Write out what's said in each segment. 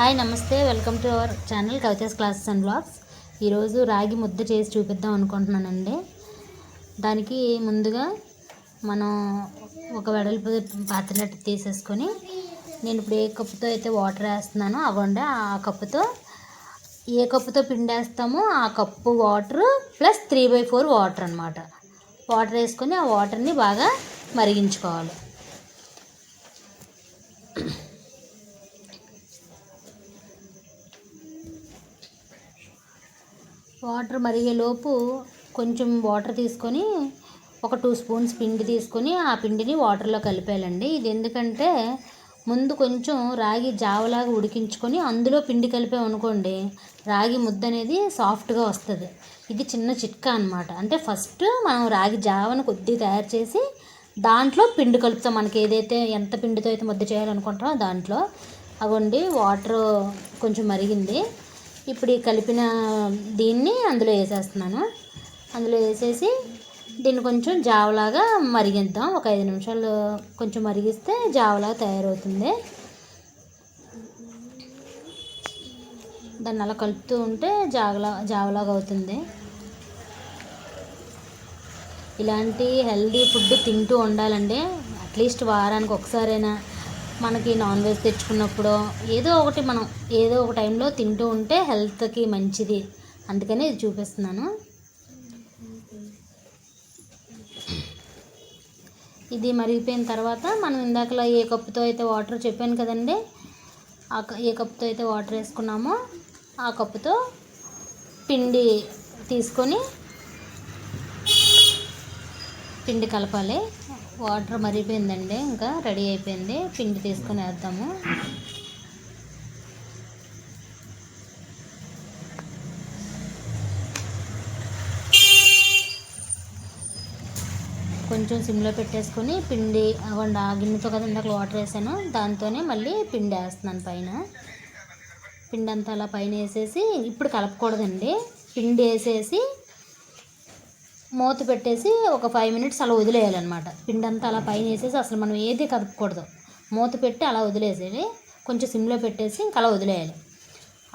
Hi నమస్తే, welcome to our channel Kavitha's classes and blogs. ఈరోజు రాగి ముద్ద చేసి చూపిద్దాం అనుకుంటున్నానండి. దానికి ముందుగా మనం ఒక వెడల్పు పాత్ర తీసేసుకొని, నేను ఇప్పుడు ఏ కప్పుతో అయితే వాటర్ వేస్తున్నానో అవ్వండి, ఆ కప్పుతో ఏ కప్పుతో పిండి వేస్తామో ఆ కప్పు వాటర్ ప్లస్ 3/4 వాటర్ అన్నమాట. వాటర్ వేసుకొని ఆ వాటర్ని బాగా మరిగించుకోవాలి. వాటర్ మరిగేలోపు కొంచెం వాటర్ తీసుకొని ఒక 2 స్పూన్స్ పిండి తీసుకొని ఆ పిండిని వాటర్లో కలిపేయాలండి. ఇది ఎందుకంటే ముందు కొంచెం రాగి జావలాగా ఉడికించుకొని అందులో పిండి కలిపామనుకోండి, రాగి ముద్ద అనేది సాఫ్ట్గా వస్తుంది. ఇది చిన్న చిట్కా అన్నమాట. అంటే ఫస్ట్ మనం రాగి జావను కొద్దిగా తయారు చేసి దాంట్లో పిండి కలుపుతాం. మనకి ఏదైతే ఎంత పిండితో అయితే ముద్ద చేయాలనుకుంటామో దాంట్లో. అవ్వండి, వాటర్ కొంచెం మరిగింది. ఇప్పుడు ఈ కలిపిన దీన్ని అందులో వేసేస్తున్నాను. అందులో వేసేసి దీన్ని కొంచెం జావలాగా మరిగిద్దాం. ఒక 5 నిమిషాలు కొంచెం మరిగిస్తే జావలాగా తయారవుతుంది. దాన్ని అలా కలుపుతూ ఉంటే జావలాగా అవుతుంది. ఇలాంటి హెల్దీ ఫుడ్ తింటూ ఉండాలండి. అట్లీస్ట్ వారానికి ఒకసారైనా మనకి నాన్ వెజ్ తెచ్చుకున్నప్పుడు ఏదో ఒక టైంలో తింటూ ఉంటే హెల్త్కి మంచిది. అందుకని ఇది చూపిస్తున్నాను. ఇది మరిగిపోయిన తర్వాత మనం ఇందాకలా ఏ కప్పుతో అయితే వాటర్ చెప్పాను కదండి, ఏ కప్పుతో అయితే వాటర్ వేసుకున్నామో ఆ కప్పుతో పిండి తీసుకొని పిండి కలపాలి. వాటర్ మరిగిపోయిందండి, ఇంకా రెడీ అయిపోయింది. పిండి తీసుకొని వేద్దాము. కొంచెం సిమ్లో పెట్టేసుకొని పిండి అవ్వండి, ఆ గిన్నెతో కదా ఇందాక వాటర్ వేసాను, దాంతోనే మళ్ళీ పిండి వేస్తున్నాను పైన. పిండి అంతా అలా పైన వేసేసి ఇప్పుడు కలపకూడదండి. పిండి వేసేసి మూత పెట్టేసి ఒక 5 మినిట్స్ అలా వదిలేయాలన్నమాట. పిండి అంతా అలా పైన వేసేసి అసలు మనం ఏది కదపకూడదు. మూత పెట్టి అలా వదిలేసేది, కొంచెం సిమ్లో పెట్టేసి ఇంకా అలా వదిలేయాలి.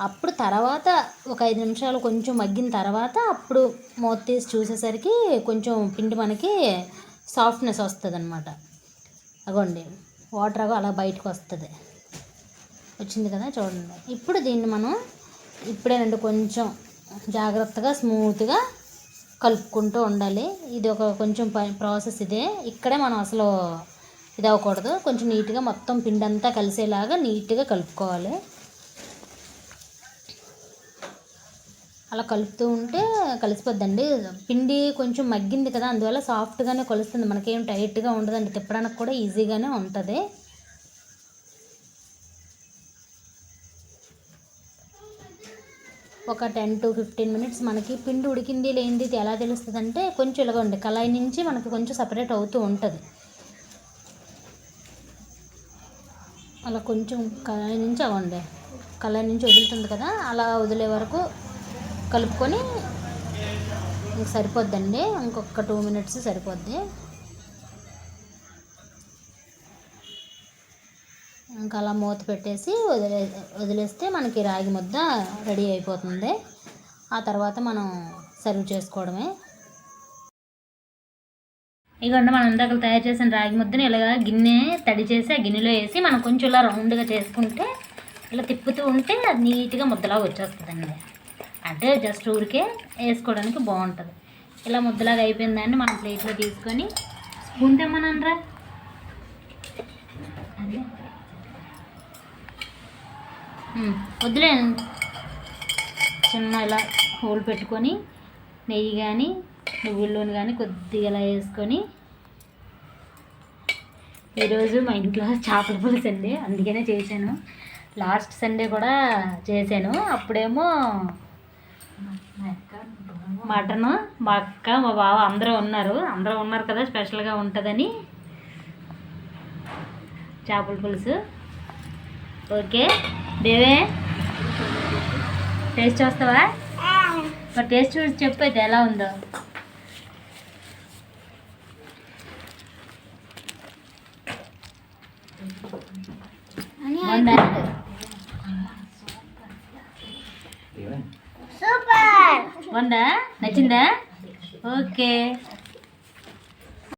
అప్పుడు తర్వాత ఒక 5 నిమిషాలు కొంచెం మగ్గిన తర్వాత అప్పుడు మూత తీసి చూసేసరికి కొంచెం పిండి మనకి సాఫ్ట్నెస్ వస్తుంది అన్నమాట. అగోండి, వాటర్ అలా బయటకు వస్తుంది. వచ్చింది కదా, చూడండి. ఇప్పుడు దీన్ని మనం ఇప్పుడేనండి కొంచెం జాగ్రత్తగా స్మూత్గా కలుపుకుంటూ ఉండాలి. ఇది ఒక కొంచెం ప్రాసెస్. ఇక్కడే మనం అసలు ఇది అవ్వకూడదు. కొంచెం నీట్గా మొత్తం పిండి అంతా కలిసేలాగా నీట్గా కలుపుకోవాలి. అలా కలుపుతూ ఉంటే కలిసిపోద్దండి. పిండి కొంచెం మగ్గింది కదా, అందువల్ల సాఫ్ట్గానే కలుస్తుంది. మనకేం టైట్గా ఉండదండి, తిప్పడానికి కూడా ఈజీగానే ఉంటుంది. ఒక 10 to 15 మినిట్స్ మనకి పిండి ఉడికింది లేనిది ఎలా తెలుస్తుంది అంటే, కొంచెం ఇలాగండి కళాయి నుంచి మనకి కొంచెం సపరేట్ అవుతూ ఉంటుంది. అలా కొంచెం కళాయి నుంచి వదులుతుంది కదా, అలా వదిలే వరకు కలుపుకొని ఇంక సరిపోద్దండి. ఇంకొక 2 మినిట్స్ సరిపోద్ది. ఇంకా అలా మూత పెట్టేసి వదిలేస్తే మనకి రాగి ముద్ద రెడీ అయిపోతుంది. ఆ తర్వాత మనం సర్వ్ చేసుకోవడమే. ఇదిగోండి, మనం ఇందాక తయారు చేసిన రాగి ముద్దని ఇలాగా గిన్నె తడి చేసి ఆ గిన్నెలో వేసి మనం కొంచెం ఇలా రౌండ్గా చేసుకుంటే ఇలా తిప్పుతూ ఉంటే అది నీట్గా ముద్దలాగా వచ్చేస్తుందండి. అంటే జస్ట్ ఊరికే వేసుకోవడానికి బాగుంటుంది. ఇలా ముద్దలాగా అయిపోయిందాన్ని మనం ప్లేట్లో తీసుకొని స్పూన్ తెమ్మనరా, అదే వద్దులే, చిన్న ఇలా హోల్ పెట్టుకొని నెయ్యి కానీ నువ్వుల నూనె కానీ కొద్దిగా ఇలా వేసుకొని, ఈరోజు మా ఇంట్లో చేపల పులుసు అండి, అందుకనే చేశాను. లాస్ట్ సండే కూడా చేశాను. అప్పుడేమో మటను, మా అక్క మా బావ అందరూ ఉన్నారు కదా, స్పెషల్గా ఉంటుందని చేపల పులుసు. ఓకే దేవే, టేస్ట్ చూస్తావా? మరి టేస్ట్ చూసి చెప్పైతే ఎలా ఉందో. బాగుందా? నచ్చిందా? ఓకే.